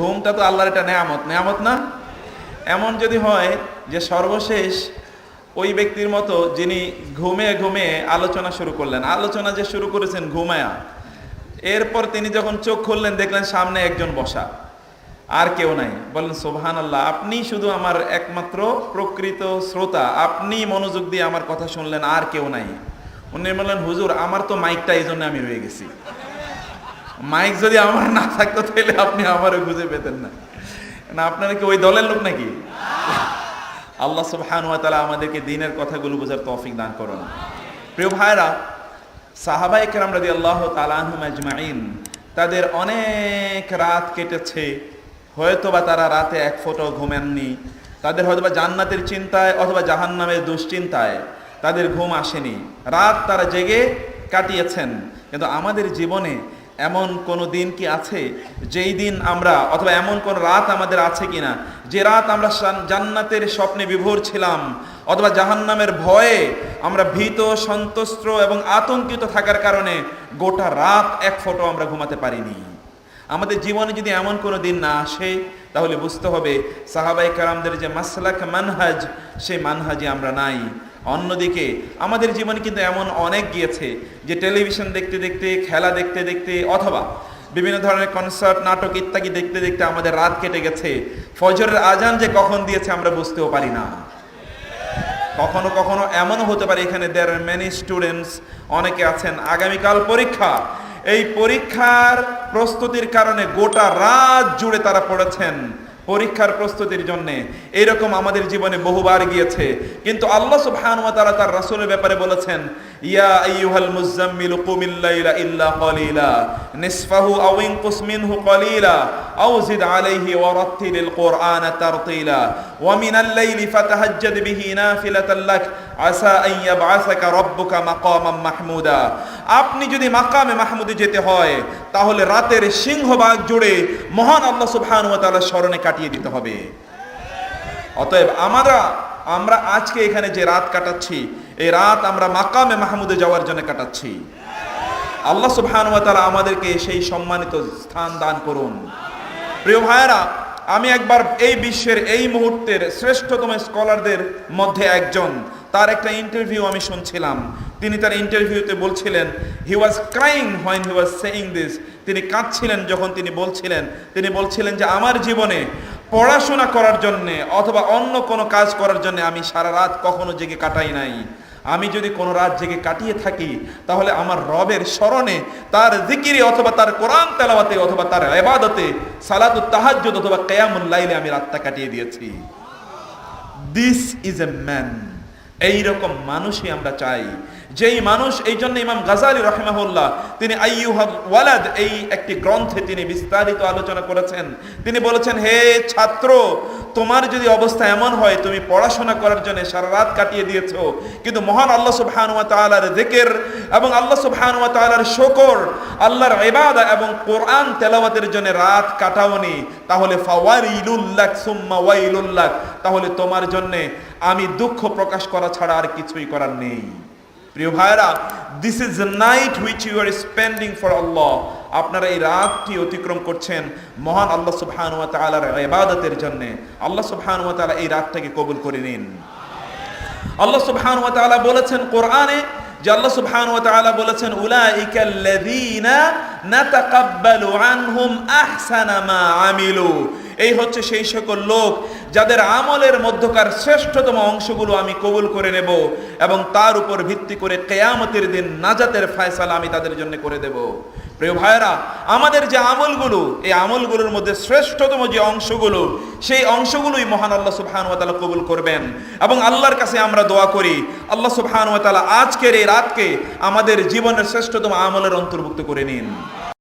ঘুমটা তো আল্লাহর একটা নেয়ামত, নেয়ামত না? এমন যদি হয় যে সর্বশেষ ওই ব্যক্তির মতো যিনি ঘুমিয়ে ঘুমিয়ে আলোচনা শুরু করলেন, আলোচনা যে শুরু করেছেন ঘুমায়া, এরপর তিনি যখন চোখ খুললেন দেখলেন সামনে একজন বসা, আর কেউ নাই। বলেন সুবহানাল্লাহ, আপনি শুধু আমার একমাত্র প্রকৃত শ্রোতা, আপনি মনোযোগ দিয়ে আমার কথা শুনলেন, আর কেউ নাই। উনি বললেন হুজুর আমার তো মাইকটা, এই জন্য আমি রয়ে গেছি। মাইক যদি আমার না থাকতো তাহলে আপনি আমারও খুঁজে পেতেন না। না আপনারা কি ওই দলের লোক নাকি? আল্লাহ সুবহানাহু ওয়া তাআলা আমাদেরকে দ্বীনের কথাগুলো বোঝার তৌফিক দান করুন। প্রিয় ভাইরা, সাহাবায়ে কেরাম রাদিয়াল্লাহু তাআলা আনহুম আজমাইন, তাদের অনেক রাত কেটেছে, হয়তোবা তারা রাতে এক ফোঁটাও ঘুমেননি। তাদের হয়তোবা জান্নাতের চিন্তায় অথবা জাহান্নামের দুশ্চিন্তায় তাদের ঘুম আসেনি, রাত তারা জেগে কাটিয়েছেন। কিন্তু আমাদের জীবনে এমন কোনো দিন কি আছে যেই দিন আমরা, অথবা এমন কোন রাত আমাদের আছে কিনা যে রাত আমরা জান্নাতের স্বপ্নে বিভোর ছিলাম, অথবা জাহান্নামের ভয়ে আমরা ভীত, সন্ত্রস্ত এবং আতঙ্কিত থাকার কারণে গোটা রাত এক ফোঁটা আমরা ঘুমাতে পারিনি? আমাদের জীবনে যদি এমন কোনো দিন না আসে তাহলে বুঝতে হবে সাহাবায়ে কেরামদের যে মাসলাক মানহাজ, সেই মানহাজে আমরা নাই। অন্যদিকে আমাদের জীবনে কিন্তু এমন অনেক গিয়েছে যে টেলিভিশন দেখতে দেখতে, খেলা দেখতে দেখতে, অথবা বিভিন্ন ধরনের কনসার্ট, নাটক ইত্যাদি দেখতে দেখতে আমাদের রাত কেটে গেছে। ফজরের আজান যে কখন দিয়েছে আমরা বুঝতেও পারি না। কখনো কখনো এমনও হতে পারে, এখানে দেয়ার আর মেনি স্টুডেন্টস, অনেকে আছেন আগামীকাল পরীক্ষা, এই পরীক্ষার প্রস্তুতির কারণে গোটা রাত জুড়ে তারা পড়েছেন পরীক্ষার প্রস্তুতির জন্য। এইরকম আমাদের জীবনে বহুবার গিয়েছে। কিন্তু আল্লাহ সুবহানাহু ওয়া তাআলা তার রাসূলের ব্যাপারে বলেছেন, ইয়া আইয়ুহাল মুযাম্মিলু কুমিল লাইলা ইল্লা কালিলা নিসফাহু আও ইনকুস মিনহু কালিলা আও জিদ আলাইহি ওয়া রাত্তিলিল কুরআনা তারতিলা ওয়া মিনাল লাইলি ফাতাহাজ্জাদ বিহি নাফিলাতাল লাক আসা আন ইয়াবআসাকা রাব্বুকা মাকামান মাহমুদা। আপনি যদি মাকামে মাহমুদে যেতে হয় তাহলে রাতের সিংহভাগ জুড়ে মহান আল্লাহ সুবহানাহু ওয়া তাআলার স্মরণে কাটিয়ে দিতে হবে। অতএব আমরা আজকে এখানে যে রাত কাটাচ্ছি, এই রাত আমরা মাকামে মাহমুদে যাওয়ার জন্য কাটাচ্ছি। আল্লাহ সুবহানাহু ওয়া তাআলা আমাদেরকে সেই সম্মানিত স্থান দান করুন। প্রিয় ভাইয়েরা, আমি একবার এই বিশ্বের এই মুহূর্তের শ্রেষ্ঠতম স্কলারদের মধ্যে একজন, তার একটা ইন্টারভিউ আমি শুনছিলাম। তিনি তার ইন্টারভিউতে বলছিলেন, he was crying when he was saying this, তিনি কাঁদছিলেন যখন তিনি বলছিলেন যে আমার জীবনে পড়াশোনা করার জন্যে অথবা অন্য কোনো কাজ করার জন্য আমি সারা রাত কখনো জেগে কাটাই নাই। আমি যদি কোনো রাত জেগে কাটিয়ে থাকি তাহলে আমার রবের স্মরণে, তার জিকিরে অথবা তার কোরআন তেলাওয়াতে অথবা তার ইবাদতে, সালাতুত তাহাজ্জুদ অথবা কিয়ামুল লাইলে আমি রাতটা কাটিয়ে দিয়েছি। This is a man. এইরকম মানুষই আমরা চাই, যেই মানুষ, এই জন্য ইমাম গাজালি রাহিমাহুল্লাহ তিনি আইয়ুহাল ওয়ালাদ এই একটি গ্রন্থে তিনি বিস্তারিত আলোচনা করেছেন। তিনি বলেছেন, হে ছাত্র, তোমার যদি অবস্থা এমন হয় তুমি পড়াশোনা করার জন্য সারা রাত কাটিয়ে দিয়েছো, কিন্তু মহান আল্লাহ সুবহানাহু ওয়া তাআলার যিকির এবং আল্লাহ সুবহানাহু ওয়া তাআলার শুকর, আল্লাহর ইবাদত এবং কোরআন তেলাওয়াতের জন্য রাত কাটাওনি, তাহলে ফাওয়াইলুল লাক সুম্মা ওয়াইলুল লাক, তাহলে তোমার জন্য আমি দুঃখ প্রকাশ করা ছাড়া আর কিছুই করার নেই। প্রিয় ভাইরা, this is the night which you are spending for Allah. আপনারা এই রাতটি অতিক্রম করছেন মহান আল্লাহ সুবহানাহু ওয়া তাআলার ইবাদতের জন্য। আল্লাহ সুবহানাহু ওয়া তাআলা এই রাতটাকে কবুল করে নিন। আল্লাহ সুবহানাহু ওয়া তাআলা বলেছেন কোরআনে, যে আল্লাহ সুবহানাহু ওয়া তাআলা বলেছেন, উলাইকাল্লাযীনা নাতাকাব্বালু আনহুম আহসানা মা আমিলু। এই হচ্ছে সেই সকল লোক যাদের আমলের মধ্যকার শ্রেষ্ঠতম অংশগুলো আমি কবুল করে নেব এবং তার উপর ভিত্তি করে কিয়ামতের দিন নাজাতের ফয়সালা আমি তাদের জন্য করে দেব। প্রিয় ভাইরা, আমাদের যে আমলগুলো, এই আমলগুলোর মধ্যে শ্রেষ্ঠতম যে অংশগুলো, সেই অংশগুলোই মহান আল্লাহ সুবহানাহু ওয়া তাআলা কবুল করবেন। এবং আল্লাহর কাছে আমরা দোয়া করি, আল্লাহ সুবহানাহু ওয়া তাআলা আজকের এই রাতকে আমাদের জীবনের শ্রেষ্ঠতম আমলের অন্তর্ভুক্ত করে নিন।